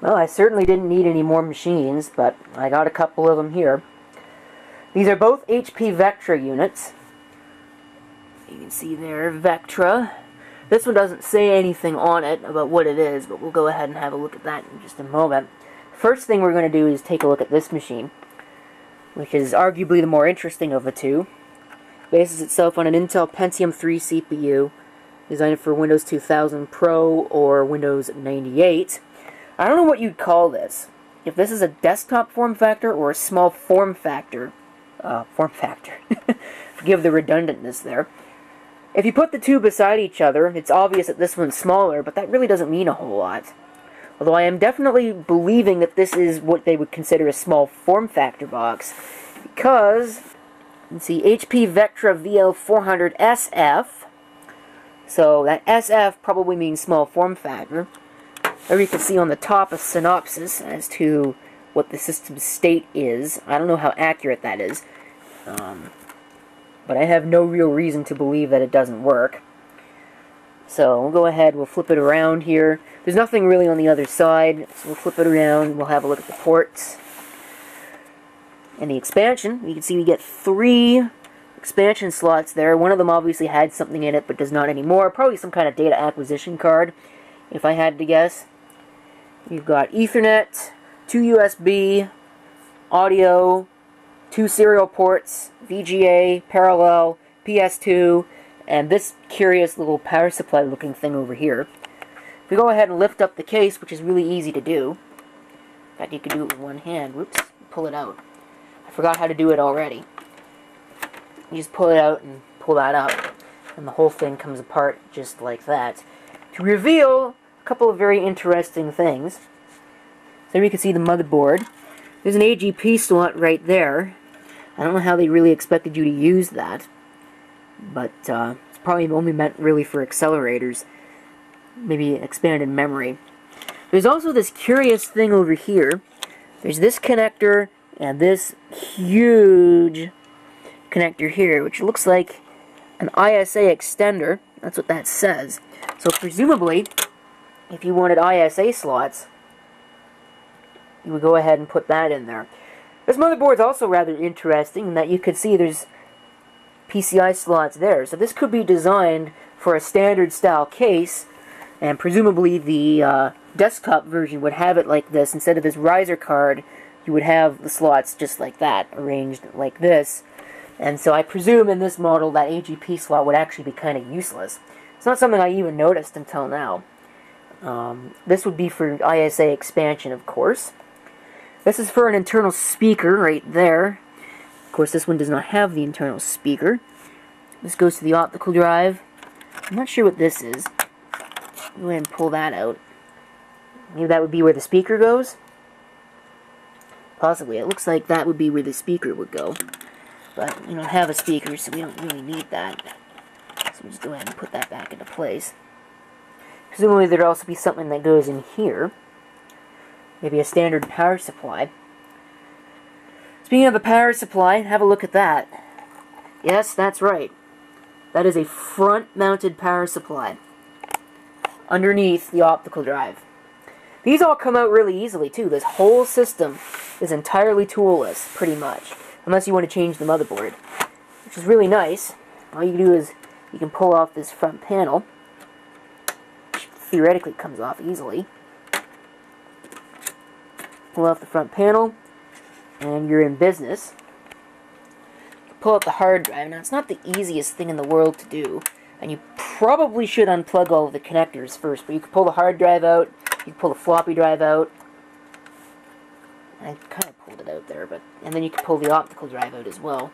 Well, I certainly didn't need any more machines, but I got a couple of them here. These are both HP Vectra units. You can see there, Vectra. This one doesn't say anything on it about what it is, but we'll go ahead and have a look at that in just a moment. First thing we're going to do is take a look at this machine, which is arguably the more interesting of the two. It bases itself on an Intel Pentium 3 CPU, designed for Windows 2000 Pro or Windows 98. I don't know what you'd call this. If this is a desktop form factor or a small form factor. Forgive the redundantness there. If you put the two beside each other, it's obvious that this one's smaller, but that really doesn't mean a whole lot. Although I am definitely believing that this is what they would consider a small form factor box, because you can see HP Vectra VL400 SF. So that SF probably means small form factor. Or you can see on the top a synopsis as to what the system's state is. I don't know how accurate that is, but I have no real reason to believe that it doesn't work. So we'll go ahead, we'll flip it around here. There's nothing really on the other side, so we'll flip it around, we'll have a look at the ports. And the expansion, you can see we get 3 expansion slots there. One of them obviously had something in it, but does not anymore. Probably some kind of data acquisition card, if I had to guess. You've got Ethernet, 2 USB, audio, 2 serial ports, VGA, parallel, PS2, and this curious little power supply looking thing over here. If we go ahead and lift up the case, which is really easy to do. In fact, you can do it with one hand. Whoops, pull it out. I forgot how to do it already. You just pull it out and pull that up, and the whole thing comes apart just like that. To reveal a couple of very interesting things. So here you can see the motherboard. There's an AGP slot right there. I don't know how they really expected you to use that, but it's probably only meant really for accelerators, maybe expanded memory. There's also this curious thing over here. There's this connector and this huge connector here, which looks like an ISA extender. That's what that says. So presumably, if you wanted ISA slots, you would go ahead and put that in there. This motherboard is also rather interesting in that you could see there's PCI slots there. So this could be designed for a standard style case, and presumably the desktop version would have it like this. Instead of this riser card, you would have the slots just like that, arranged like this. And so I presume in this model that AGP slot would actually be kind of useless. It's not something I even noticed until now. This would be for ISA expansion, of course. This is for an internal speaker right there. Of course, this one does not have the internal speaker. This goes to the optical drive. I'm not sure what this is. Go ahead and pull that out. Maybe that would be where the speaker goes? Possibly. It looks like that would be where the speaker would go. But we don't have a speaker, so we don't really need that. So we'll just go ahead and put that back into place. Presumably there'd also be something that goes in here. Maybe a standard power supply. Speaking of the power supply, have a look at that. Yes, that's right. That is a front-mounted power supply underneath the optical drive. These all come out really easily, too. This whole system is entirely toolless, pretty much. Unless you want to change the motherboard, which is really nice. All you do is you can pull off this front panel, which theoretically comes off easily. Pull off the front panel, and you're in business. Pull out the hard drive. Now, it's not the easiest thing in the world to do, and you probably should unplug all of the connectors first, but you can pull the hard drive out, you can pull the floppy drive out. I kind of pulled it out there, and then you can pull the optical drive out as well.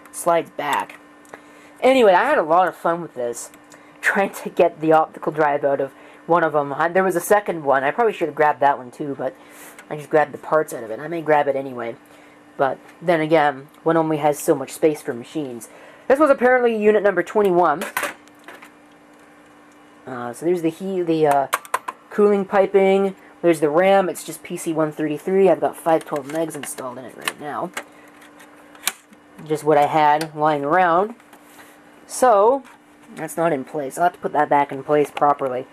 It slides back. Anyway, I had a lot of fun with this, trying to get the optical drive out of one of them. There was a second one. I probably should have grabbed that one too, but I just grabbed the parts out of it. I may grab it anyway. But then again, one only has so much space for machines. This was apparently unit number 21. So there's the cooling piping. There's the RAM. It's just PC133. I've got 512 megs installed in it right now. Just what I had lying around. So, that's not in place. I'll have to put that back in place properly.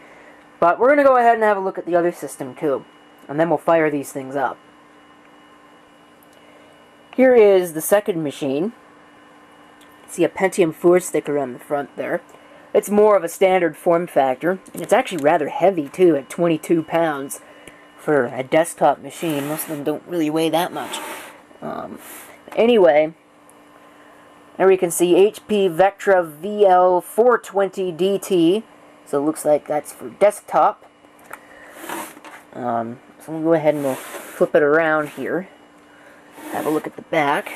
But we're going to go ahead and have a look at the other system too. and then we'll fire these things up. Here is the second machine. See a Pentium 4 sticker on the front there. It's more of a standard form factor, and it's actually rather heavy too, at 22 pounds for a desktop machine. Most of them don't really weigh that much. Anyway, there we can see HP Vectra VL420 DT, so it looks like that's for desktop. So we'll go ahead and we'll flip it around here. Have a look at the back.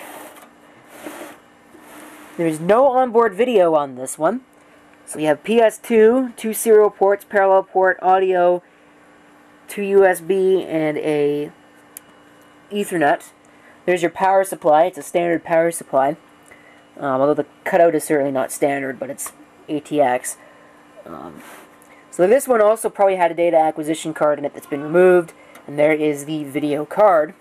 There's no onboard video on this one. So you have PS2, 2 serial ports, parallel port, audio, 2 USB, and a Ethernet. There's your power supply. It's a standard power supply. Although the cutout is certainly not standard, but it's ATX. So this one also probably had a data acquisition card in it that's been removed. And there is the video card.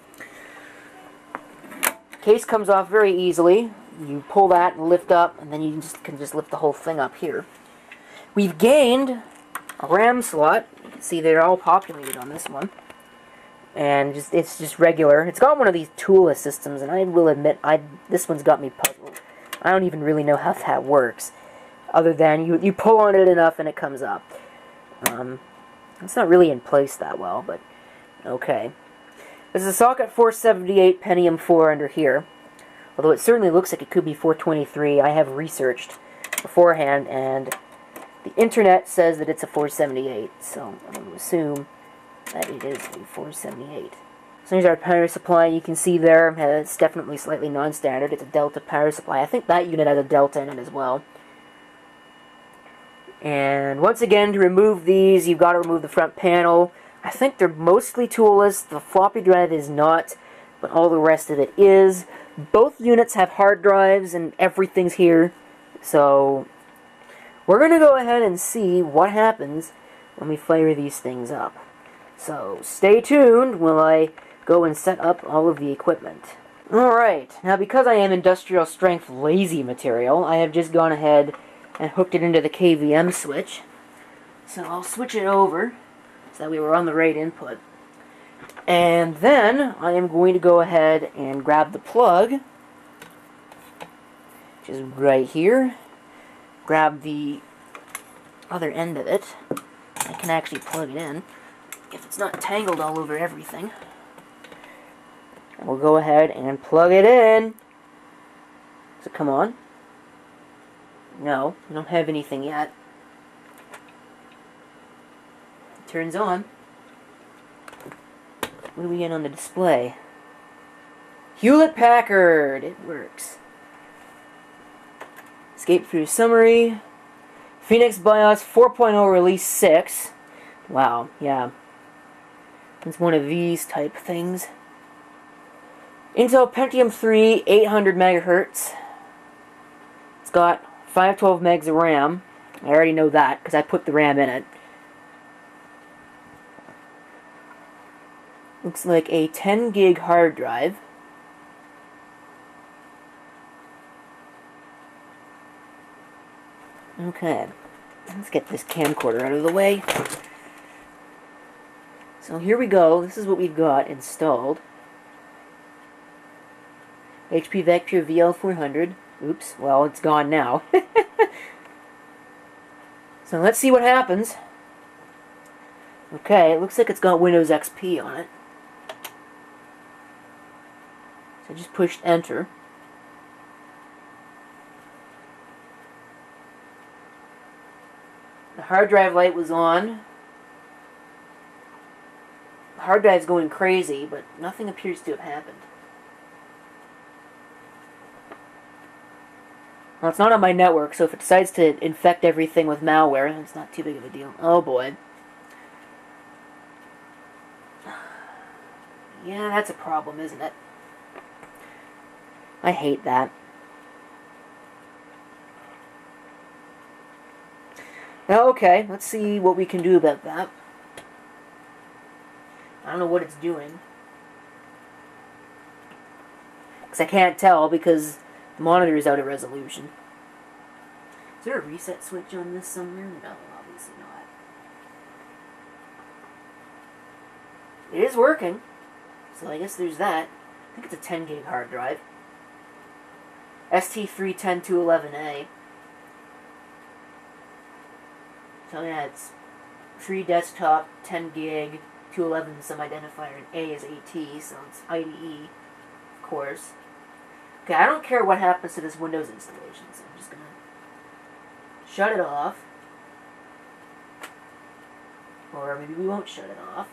Case comes off very easily. You pull that and lift up, and then you can just lift the whole thing up here. We've gained a RAM slot. You can see they're all populated on this one. And it's just regular. It's got one of these toolless systems, and I will admit, this one's got me puzzled. I don't even really know how that works. Other than you pull on it enough and it comes up. It's not really in place that well, but okay. This is a socket 478 Pentium 4 under here. Although it certainly looks like it could be 423. I have researched beforehand, and the internet says that it's a 478. So I'm going to assume that it is a 478. So here's our power supply. You can see there, it's definitely slightly non-standard. It's a Delta power supply. I think that unit has a Delta in it as well. And once again, to remove these, you've got to remove the front panel. I think they're mostly toolless. The floppy drive is not, but all the rest of it is. Both units have hard drives and everything's here. So we're going to go ahead and see what happens when we fire these things up. So stay tuned while I go and set up all of the equipment. Alright, now because I am industrial strength lazy material, I have just gone ahead and hooked it into the KVM switch. So I'll switch it over so that we were on the right input. And then I am going to go ahead and grab the plug, which is right here. Grab the other end of it. I can actually plug it in if it's not tangled all over everything. And we'll go ahead and plug it in. So come on. No, we don't have anything yet. It turns on. What do we get on the display? Hewlett-Packard! It works. Escape through summary. Phoenix BIOS 4.0 release 6. Wow, yeah. It's one of these type things. Intel Pentium 3, 800 megahertz. It's got 512 megs of RAM. I already know that because I put the RAM in it. Looks like a 10 gig hard drive. Okay, let's get this camcorder out of the way. So here we go. This is what we've got installed. HP Vectra VL400. Oops, well, it's gone now. So let's see what happens. Okay, it looks like it's got Windows XP on it. So I just pushed enter. The hard drive light was on. The hard drive's going crazy, but nothing appears to have happened. Well, it's not on my network, so if it decides to infect everything with malware, it's not too big of a deal. Oh boy. Yeah, that's a problem, isn't it? I hate that. Okay, let's see what we can do about that. I don't know what it's doing. Because I can't tell because the monitor is out of resolution. Is there a reset switch on this somewhere? No, obviously It is working, so I guess there's that. I think it's a 10 gig hard drive. ST310211A. So yeah, it's 3 desktop, 10 gig, 211 some identifier, and A is AT, so it's IDE, of course. Okay, I don't care what happens to this Windows installation, so I'm just gonna shut it off. Or maybe we won't shut it off,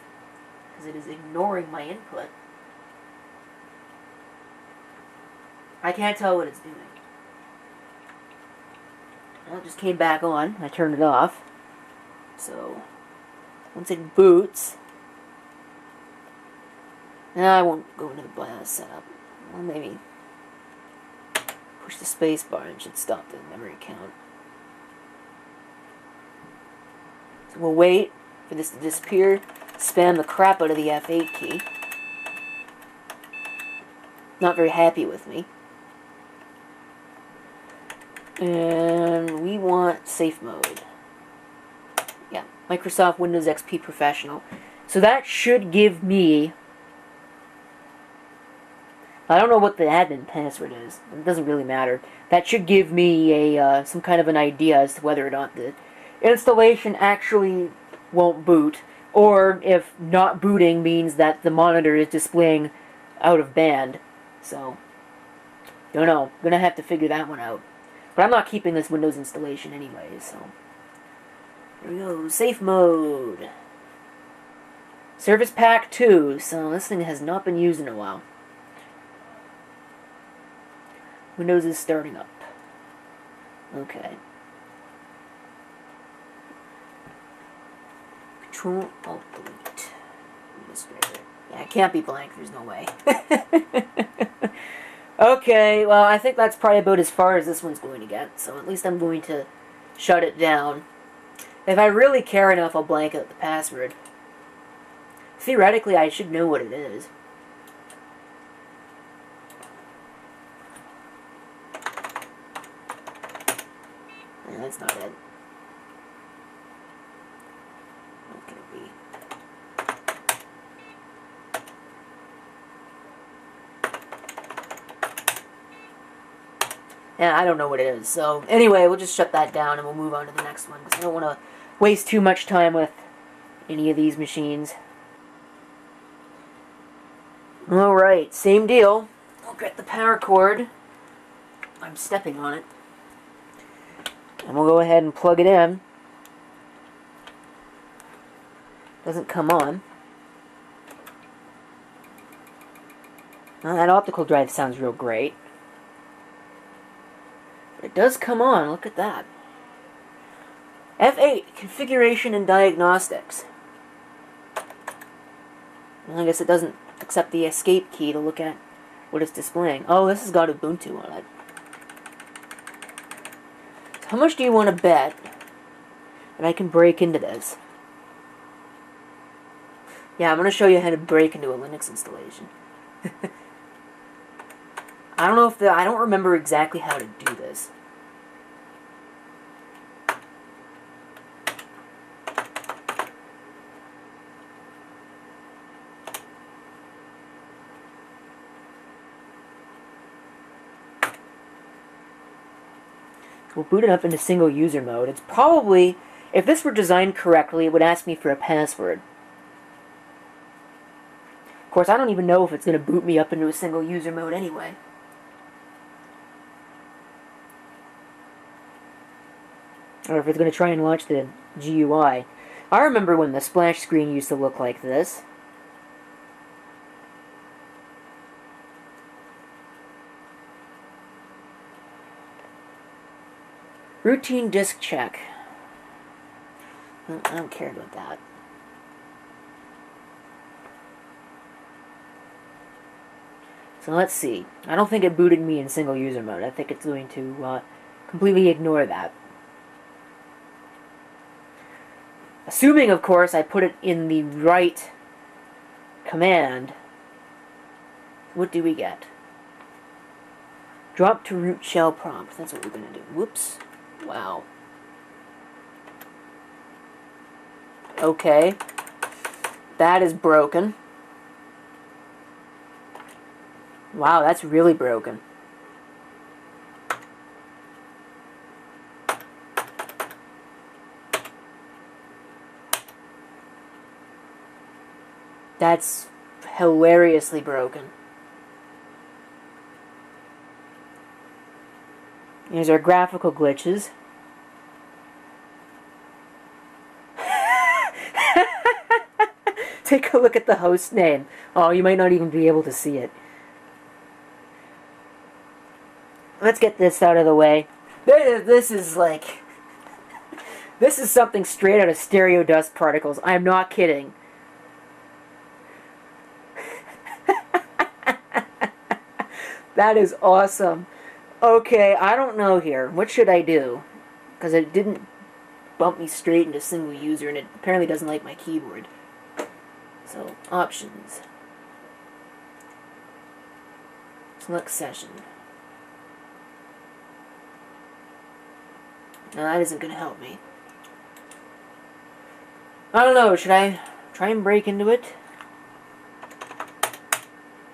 because it is ignoring my input. I can't tell what it's doing. Well, it just came back on. I turned it off. So, once it boots... I won't go into the BIOS setup. Well, maybe push the space bar and it should stop the memory count. So we'll wait for this to disappear. Spam the crap out of the F8 key. Not very happy with me. And we want safe mode. Yeah, Microsoft Windows XP Professional. So that should give me... I don't know what the admin password is. It doesn't really matter. That should give me a some kind of an idea as to whether or not the installation actually won't boot, or if not booting means that the monitor is displaying out of band. So, don't know. I'm gonna have to figure that one out. But I'm not keeping this Windows installation anyway, so... There we go. Safe mode. Service Pack 2. So this thing has not been used in a while. Windows is starting up. Okay. Control Alt Delete. Administrator. Yeah, it can't be blank. There's no way. Okay, well, I think that's probably about as far as this one's going to get. So at least I'm going to shut it down. If I really care enough, I'll blank out the password. Theoretically, I should know what it is. Yeah, that's not it. What can it be? Yeah, I don't know what it is. So, anyway, we'll just shut that down and we'll move on to the next one, because I don't want to waste too much time with any of these machines. Alright, same deal. I'll get the power cord. I'm stepping on it. And we'll go ahead and plug it in. Doesn't come on. Well, that optical drive sounds real great. But it does come on, look at that. F8, Configuration and Diagnostics. Well, I guess it doesn't accept the escape key to look at what it's displaying. Oh, this has got Ubuntu on it. So how much do you want to bet that I can break into this? Yeah, I'm going to show you how to break into a Linux installation. I don't know if I don't remember exactly how to do this. We'll boot it up into single user mode. It's probably, if this were designed correctly, it would ask me for a password. Of course, I don't even know if it's going to boot me up into a single user mode anyway. Or if it's going to try and launch the GUI. I remember when the splash screen used to look like this. Routine disk check. Well, I don't care about that. So let's see. I don't think it booted me in single user mode. I think it's going to completely ignore that. Assuming, of course, I put it in the right command. What do we get? Drop to root shell prompt. That's what we're going to do. Whoops. Wow. Okay. That is broken. Wow, that's really broken. That's hilariously broken. Here's our graphical glitches. Take a look at the host name. Oh, you might not even be able to see it. Let's get this out of the way. This is like... This is something straight out of stereo dust particles. I'm not kidding. That is awesome. Okay, I don't know here. What should I do? Because it didn't bump me straight into single user, and it apparently doesn't like my keyboard. So, options. Select session. No, that isn't going to help me. I don't know, should I try and break into it?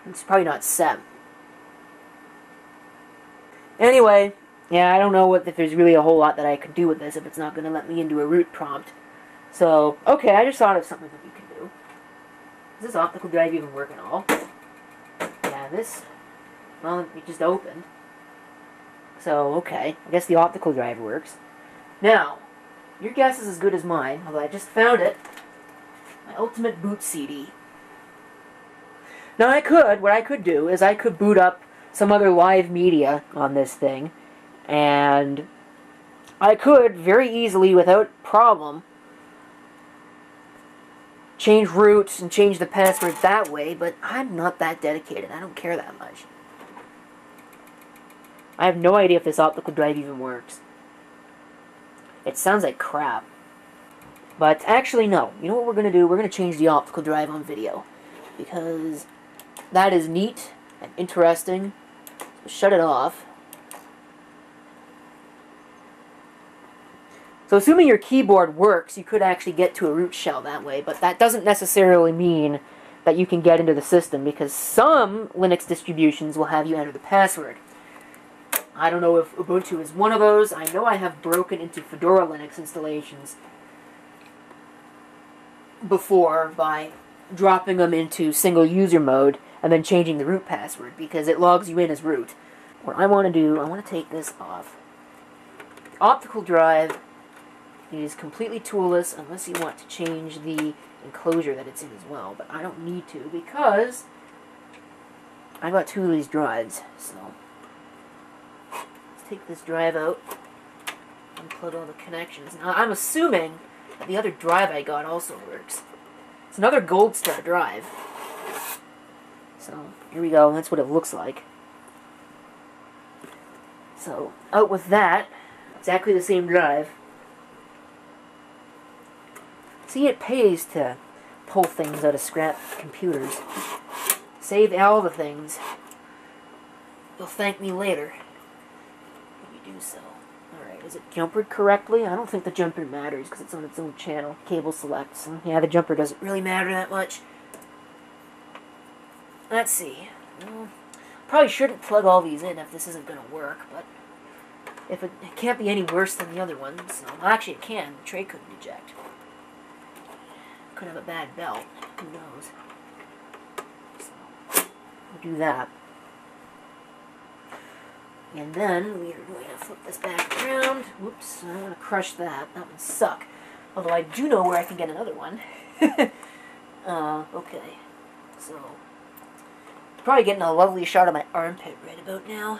It's probably not set. Anyway, yeah, I don't know if there's really a whole lot that I could do with this if it's not going to let me into a root prompt. So, okay, I just thought of something that we can do. Does this optical drive even work at all? Yeah, this, well, it just opened. So, okay, I guess the optical drive works. Now, your guess is as good as mine, although I just found it. My Ultimate Boot CD. Now what I could do is I could boot up some other live media on this thing, and I could very easily, without problem, change roots and change the password that way, but I'm not that dedicated. I don't care that much. I have no idea if this optical drive even works. It sounds like crap. But actually, no. You know what we're going to do? We're going to change the optical drive on video. Because that is neat and interesting. So shut it off. So assuming your keyboard works, you could actually get to a root shell that way. But that doesn't necessarily mean that you can get into the system, because some Linux distributions will have you enter the password. I don't know if Ubuntu is one of those. I know I have broken into Fedora Linux installations before by dropping them into single user mode and then changing the root password, because it logs you in as root. What I want to do, I want to take this off. The optical drive is completely toolless unless you want to change the enclosure that it's in as well, but I don't need to because I got two of these drives, so let's take this drive out, unplug all the connections. Now I'm assuming that the other drive I got also works. It's another Gold Star drive. So here we go, that's what it looks like. So out with that, exactly the same drive. See, it pays to pull things out of scrap computers. Save all the things. You'll thank me later when you do so. Alright, is it jumpered correctly? I don't think the jumper matters because it's on its own channel. Cable select. So yeah, the jumper doesn't really matter that much. Let's see. Well, probably shouldn't plug all these in if this isn't going to work, but if it can't be any worse than the other ones. So, well, actually, it can. The tray couldn't eject. Could have a bad belt. Who knows? So, we'll do that. And then we are going to flip this back around. Whoops, I don't want to crush that. That would suck. Although I do know where I can get another one. Okay. So, probably getting a lovely shot of my armpit right about now.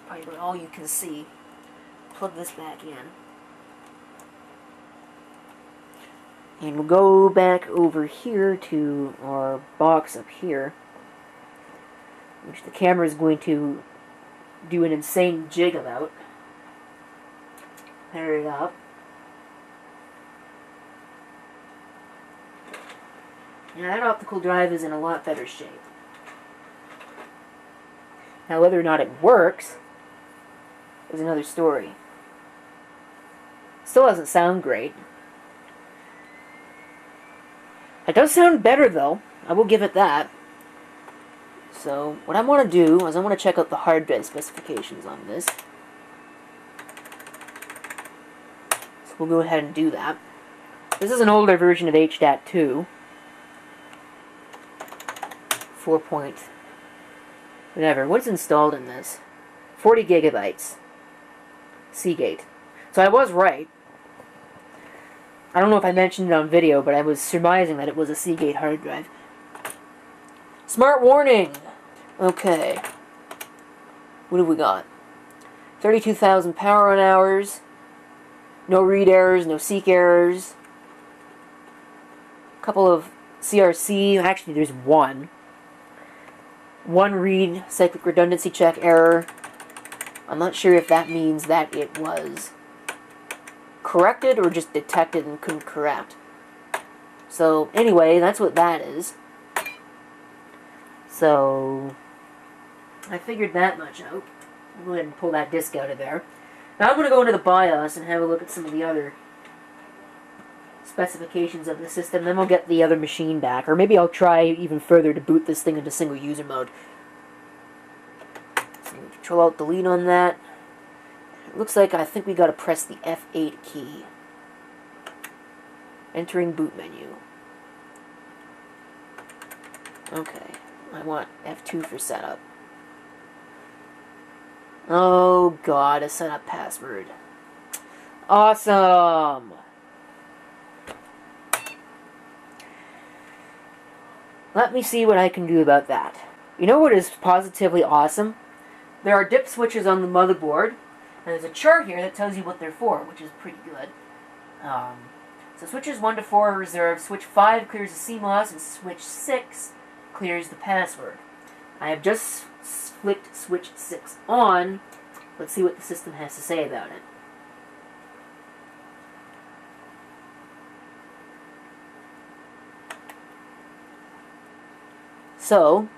Probably about all you can see. Plug this back in. And we'll go back over here to our box up here, which the camera is going to do an insane jig about. Pair it up. Now that optical drive is in a lot better shape. Now whether or not it works is another story. Still doesn't sound great. It does sound better though, I will give it that. So what I want to do is I want to check out the hard drive specifications on this. So we'll go ahead and do that. This is an older version of HDAT2. 4 point... whatever. What's installed in this? 40 gigabytes. Seagate. So I was right. I don't know if I mentioned it on video, but I was surmising that it was a Seagate hard drive. Smart warning! Okay. What have we got? 32,000 power on hours. No read errors, no seek errors. A couple of CRC, actually there's one. One read cyclic redundancy check error. I'm not sure if that means that it was corrected or just detected and couldn't correct. So anyway, that's what that is. So I figured that much out. I'll go ahead and pull that disk out of there. Now I'm going to go into the BIOS and have a look at some of the other specifications of the system. Then we'll get the other machine back. Or maybe I'll try even further to boot this thing into single user mode. So Control-Alt-Delete on that. It looks like I think we got to press the F8 key. Entering boot menu. Okay. I want F2 for setup. Oh god, a setup password. Awesome! Let me see what I can do about that. You know what is positively awesome? There are dip switches on the motherboard, and there's a chart here that tells you what they're for, which is pretty good. So switches 1 to 4 are reserved, switch 5 clears the CMOS, and switch 6 clears the password. I have just flicked switch 6 on. Let's see what the system has to say about it. So,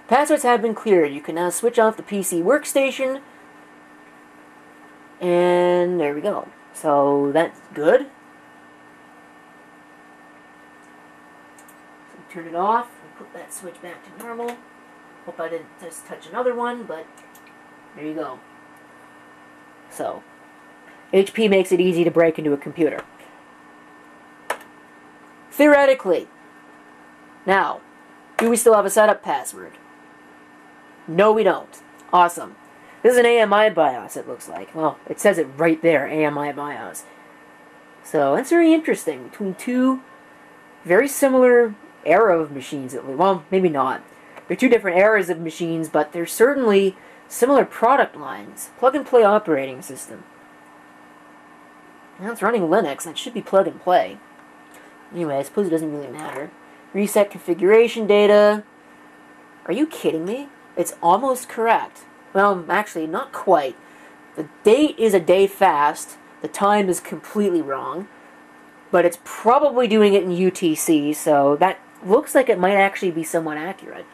passwords have been cleared. You can now switch off the PC workstation. And there we go. So that's good. So turn it off and put that switch back to normal. Hope I didn't just touch another one, but there you go. So, HP makes it easy to break into a computer. Theoretically. Now, do we still have a setup password? No, we don't. Awesome. This is an AMI BIOS, it looks like. Well, it says it right there, AMI BIOS. So, that's very interesting. Between two very similar era of machines, at least. Well, maybe not. They're two different eras of machines, but they're certainly similar product lines. Plug-and-play operating system. Now it's running Linux, that should be plug-and-play. Anyway, I suppose it doesn't really matter. Reset configuration data. Are you kidding me? It's almost correct. Well, actually, not quite. The date is a day fast. The time is completely wrong. But it's probably doing it in UTC, so that looks like it might actually be somewhat accurate.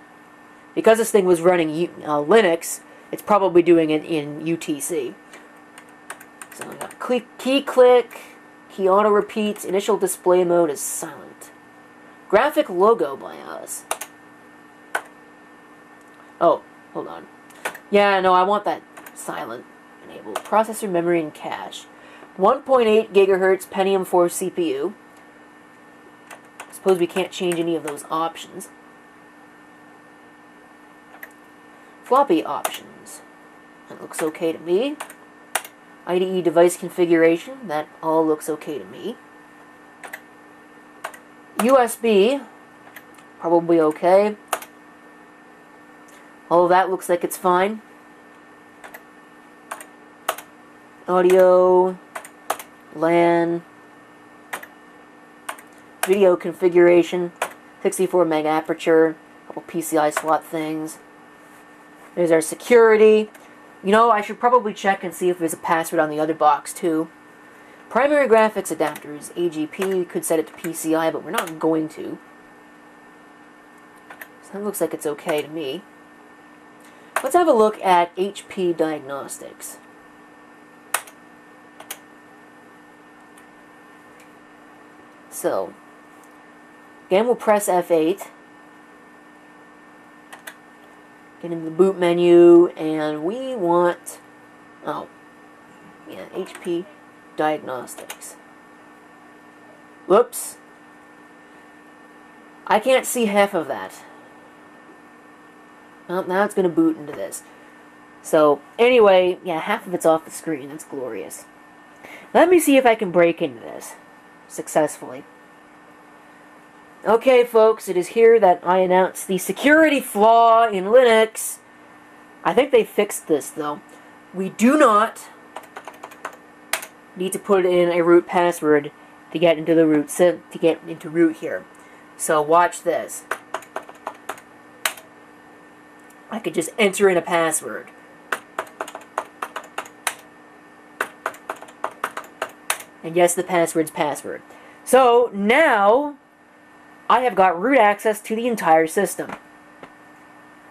Because this thing was running Linux, it's probably doing it in UTC. So I got key click, key auto repeats, initial display mode is silent. Graphic logo BIOS. Oh, hold on. Yeah, no, I want that silent enabled. Processor, memory, and cache. 1.8 gigahertz Pentium 4 CPU. I suppose we can't change any of those options. Floppy options. That looks okay to me. IDE device configuration. That all looks okay to me. USB. Probably okay. All of that looks like it's fine. Audio. LAN. Video configuration. 64 meg aperture. A couple PCI slot things. There's our security. You know, I should probably check and see if there's a password on the other box, too. Primary graphics adapters, AGP, could set it to PCI, but we're not going to. So that looks like it's okay to me. Let's have a look at HP Diagnostics. So, again, we'll press F8. Get into the boot menu, and we want, oh, yeah, HP Diagnostics. Whoops. I can't see half of that. Well, now it's going to boot into this. So, anyway, yeah, half of it's off the screen. That's glorious. Let me see if I can break into this successfully. Okay, folks, it is here that I announce the security flaw in Linux. I think they fixed this, though. We do not need to put in a root password to get into the root here. So watch this. I could just enter in a password. And yes, the password's password. So now I have got root access to the entire system.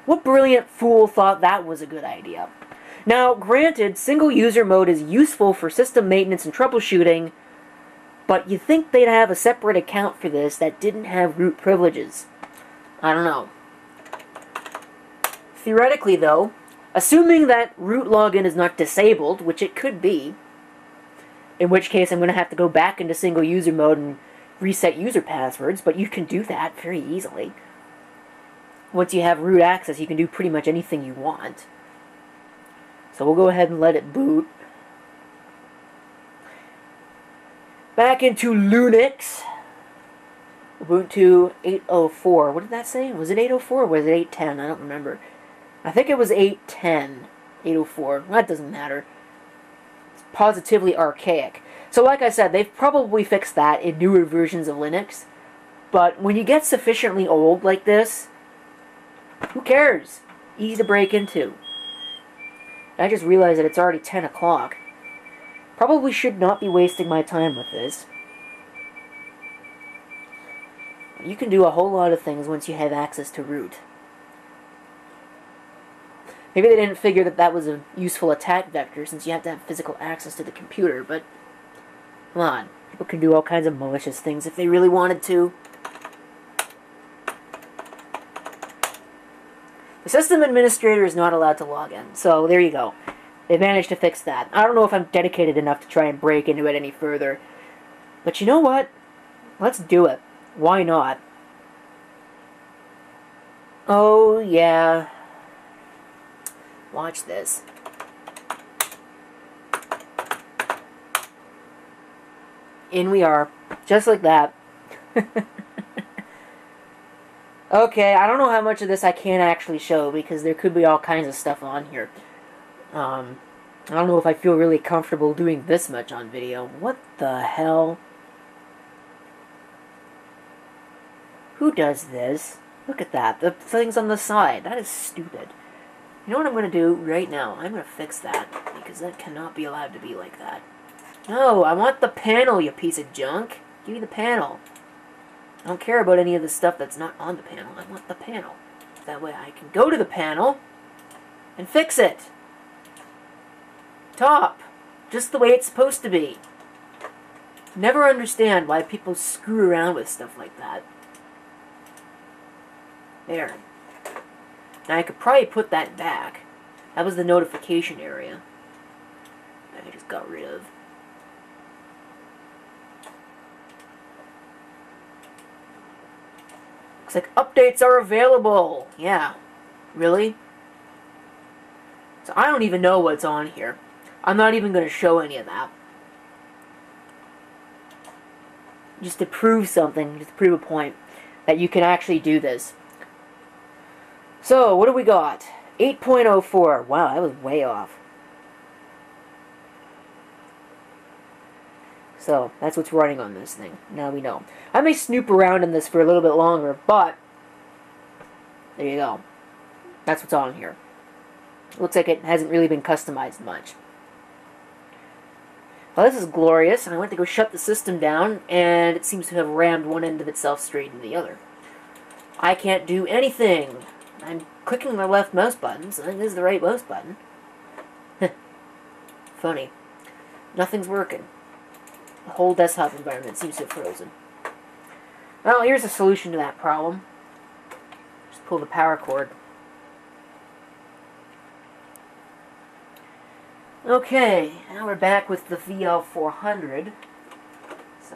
What brilliant fool thought that was a good idea? Now, granted, single user mode is useful for system maintenance and troubleshooting, but you'd think they'd have a separate account for this that didn't have root privileges. I don't know. Theoretically, though, assuming that root login is not disabled, which it could be, in which case I'm going to have to go back into single user mode and reset user passwords, but you can do that very easily. Once you have root access, you can do pretty much anything you want. So we'll go ahead and let it boot. Back into Linux. Ubuntu 8.04. What did that say? Was it 8.04 or was it 8.10? I don't remember. I think it was 8.10. 8.04. That doesn't matter. It's positively archaic. So like I said, they've probably fixed that in newer versions of Linux. But when you get sufficiently old like this, who cares? Easy to break into. I just realized that it's already 10 o'clock. Probably should not be wasting my time with this. You can do a whole lot of things once you have access to root. Maybe they didn't figure that that was a useful attack vector since you have to have physical access to the computer, but come on. People can do all kinds of malicious things if they really wanted to. The system administrator is not allowed to log in, so there you go. They managed to fix that. I don't know if I'm dedicated enough to try and break into it any further. But you know what? Let's do it. Why not? Oh, yeah. Watch this. In we are. Just like that. Okay, I don't know how much of this I can actually show because there could be all kinds of stuff on here. I don't know if I feel really comfortable doing this much on video. What the hell? Who does this? Look at that. The thing's on the side. That is stupid. You know what I'm going to do right now? I'm going to fix that because that cannot be allowed to be like that. No, I want the panel, you piece of junk. Give me the panel. I don't care about any of the stuff that's not on the panel. I want the panel. That way I can go to the panel and fix it. Top. Just the way it's supposed to be. Never understand why people screw around with stuff like that. There. Now I could probably put that back. That was the notification area that I just got rid of. Looks like updates are available. Yeah. Really? So I don't even know what's on here. I'm not even going to show any of that. Just to prove something, just to prove a point, that you can actually do this. So, what do we got? 8.04. Wow, that was way off. So, that's what's running on this thing. Now we know. I may snoop around in this for a little bit longer, but there you go. That's what's on here. Looks like it hasn't really been customized much. Well, this is glorious, and I went to go shut the system down, and it seems to have rammed one end of itself straight into the other. I can't do anything. I'm clicking the left mouse button, so that is the right mouse button. Funny. Nothing's working. The whole desktop environment seems to have frozen. Well, here's a solution to that problem. Just pull the power cord. Okay, now we're back with the VL400. So,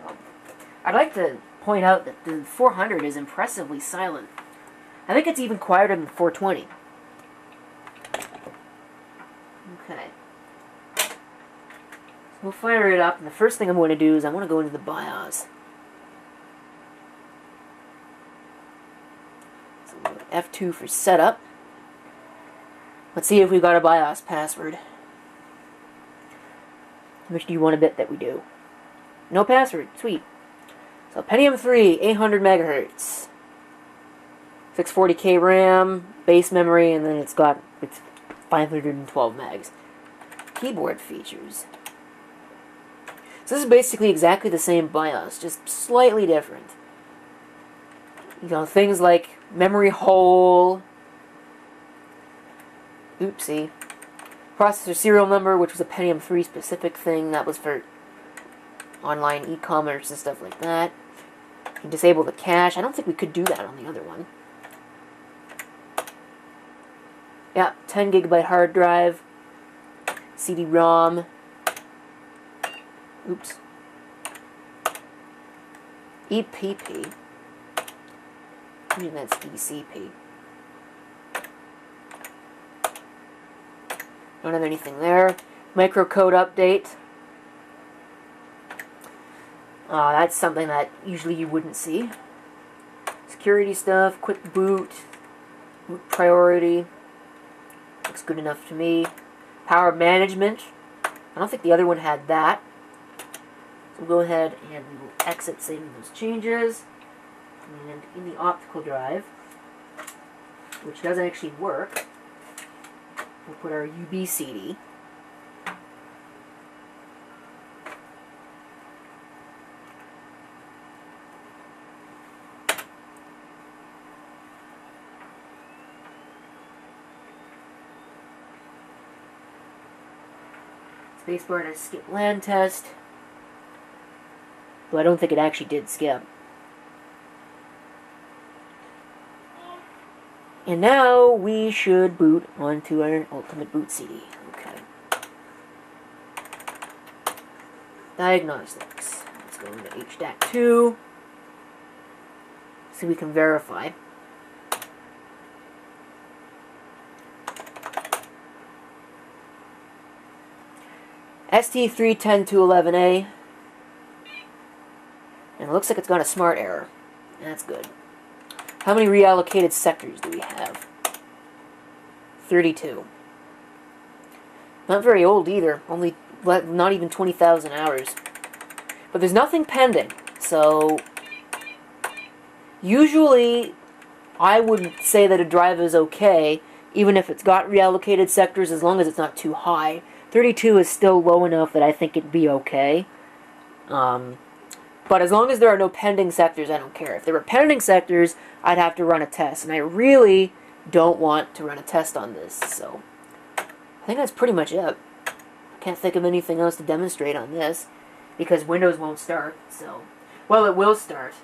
I'd like to point out that the 400 is impressively silent. I think it's even quieter than 420. Okay. So we'll fire it up, and the first thing I'm going to do is I want to go into the BIOS. So we'll go F2 for setup. Let's see if we've got a BIOS password. Which do you want to bet that we do? No password. Sweet. So Pentium 3, 800 megahertz. 640K RAM, base memory, and then it's 512 megs. Keyboard features. So this is basically exactly the same BIOS, just slightly different. You know, things like memory hole. Oopsie. Processor serial number, which was a Pentium 3 specific thing. That was for online e-commerce and stuff like that. You can disable the cache. I don't think we could do that on the other one. Yeah, 10 gigabyte hard drive. CD-ROM. Oops. EPP. I mean, that's ECP. Don't have anything there. Microcode update. That's something that usually you wouldn't see. Security stuff, quick boot, boot priority. Looks good enough to me. Power management. I don't think the other one had that. So we'll go ahead and we will exit saving those changes. And in the optical drive, which doesn't actually work, we'll put our UBCD. Spacebar to skip LAN test. Though I don't think it actually did skip. And now we should boot onto our Ultimate Boot CD. Okay. Diagnostics. Let's go into HDAC2. So we can verify. ST310211A. And it looks like it's got a smart error. That's good. How many reallocated sectors do we have? 32. Not very old either. Only not even 20,000 hours. But there's nothing pending. So usually I would say that a drive is okay, even if it's got reallocated sectors, as long as it's not too high. 32 is still low enough that I think it'd be okay. But as long as there are no pending sectors, I don't care. If there were pending sectors, I'd have to run a test. And I really don't want to run a test on this. So I think that's pretty much it. I can't think of anything else to demonstrate on this, because Windows won't start. So, well, it will start.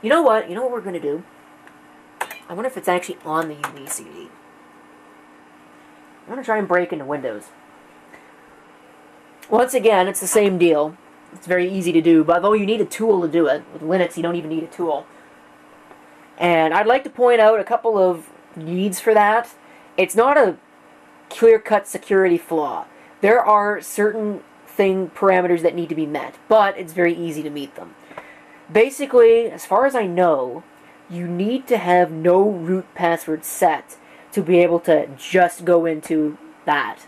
You know what? You know what we're going to do? I wonder if it's actually on the UBCD. I'm going to try and break into Windows. Once again, it's the same deal. It's very easy to do, but although you need a tool to do it, with Linux you don't even need a tool. And I'd like to point out a couple of needs for that. It's not a clear-cut security flaw. There are certain parameters that need to be met, but it's very easy to meet them. Basically, as far as I know, you need to have no root password set to be able to just go into that.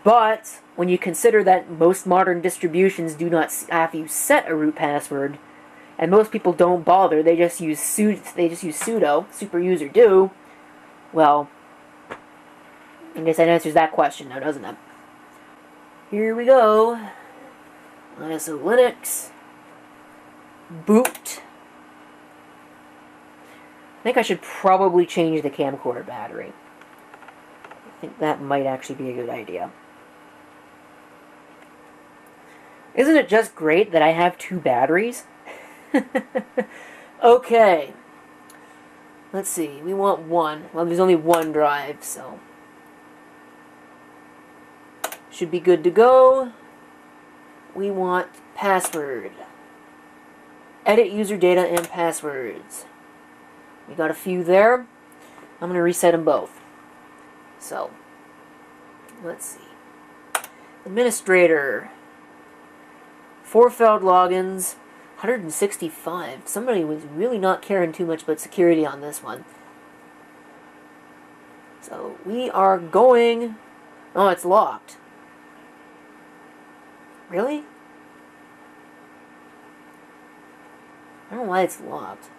But when you consider that most modern distributions do not have you set a root password, and most people don't bother, they just use sudo, super user do, well, I guess that answers that question now, doesn't it? Here we go. ISO Linux. Boot. I think I should probably change the camcorder battery. I think that might actually be a good idea. Isn't it just great that I have 2 batteries? Okay. Let's see. We want 1. Well, there's only 1 drive, so Should be good to go. We want password. Edit user data and passwords. We got a few there. I'm going to reset them both. So, let's see. Administrator. 4 failed logins. 165. Somebody was really not caring too much about security on this one. So, we are going... Oh, it's locked. Really? I don't know why it's locked.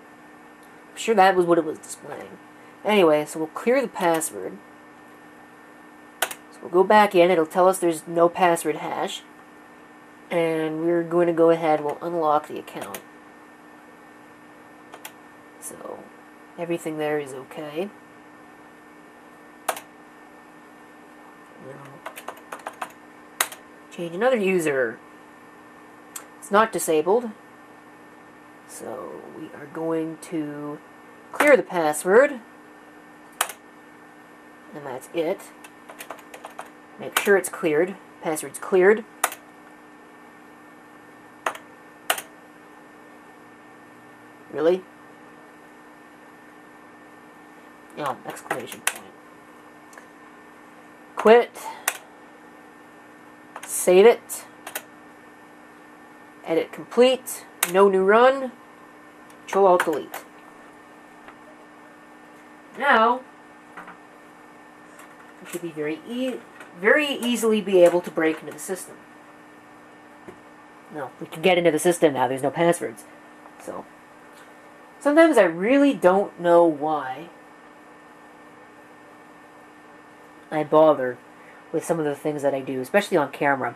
I'm sure that was what it was displaying. Anyway, so we'll clear the password. So we'll go back in. It'll tell us there's no password hash. And we're going to go ahead. We'll unlock the account. So everything there is okay. Change another user. It's not disabled. So we are going to clear the password. And that's it. Make sure it's cleared. Password's cleared. Really? Oh, exclamation point. Quit. Save it. Edit complete. No new run. Control-Alt-Delete. Now, we should be very easily be able to break into the system. No, we can get into the system now. There's no passwords. So, sometimes I really don't know why I bother with some of the things that I do, especially on camera.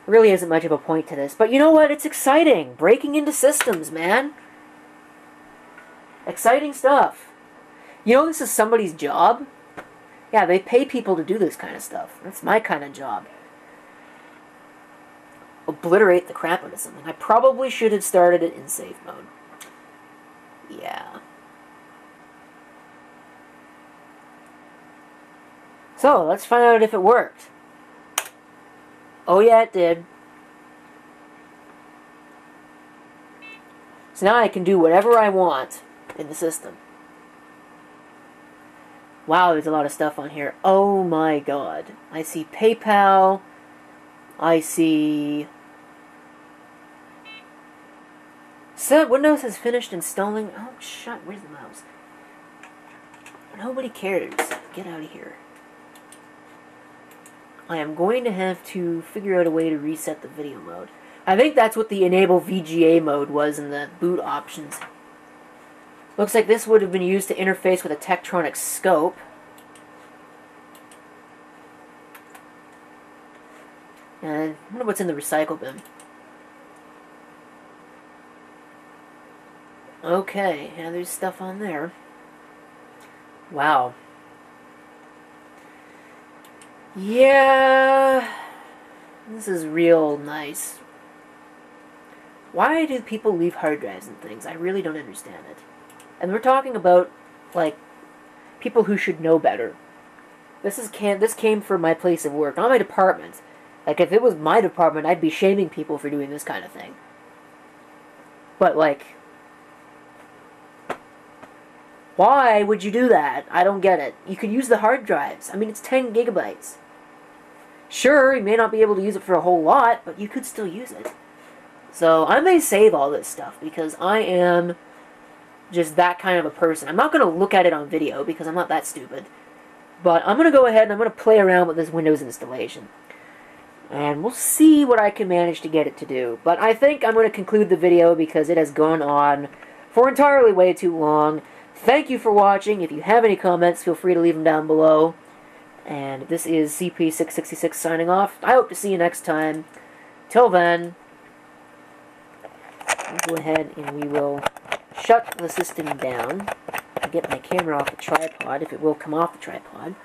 There really isn't much of a point to this. But you know what? It's exciting. Breaking into systems, man. Exciting stuff. You know this is somebody's job? Yeah, they pay people to do this kind of stuff. That's my kind of job. Obliterate the crap out of something. I probably should have started it in safe mode. Yeah. So, let's find out if it worked. Oh yeah, it did. So now I can do whatever I want in the system. Wow, there's a lot of stuff on here. Oh my god. I see PayPal. I see... So, Windows has finished installing... Oh, shut. Where's the mouse? Nobody cares. Get out of here. I am going to have to figure out a way to reset the video mode. I think that's what the enable VGA mode was in the boot options. Looks like this would have been used to interface with a Tektronix scope. And I wonder what's in the recycle bin. Okay, yeah, there's stuff on there. Wow. Yeah, this is real nice. Why do people leave hard drives and things? I really don't understand it. And we're talking about, like, people who should know better. This came from my place of work, not my department. Like, if it was my department, I'd be shaming people for doing this kind of thing. But, like, why would you do that? I don't get it. You could use the hard drives. I mean, it's 10 gigabytes. Sure, you may not be able to use it for a whole lot, but you could still use it. So, I may save all this stuff, because I am just that kind of a person. I'm not going to look at it on video, because I'm not that stupid. But I'm going to go ahead and I'm going to play around with this Windows installation. And we'll see what I can manage to get it to do. But I think I'm going to conclude the video, because it has gone on for entirely way too long. Thank you for watching. If you have any comments, feel free to leave them down below. And this is CP666 signing off. I hope to see you next time. Till then, we'll go ahead and we will shut the system down. I'll get my camera off the tripod, if it will come off the tripod.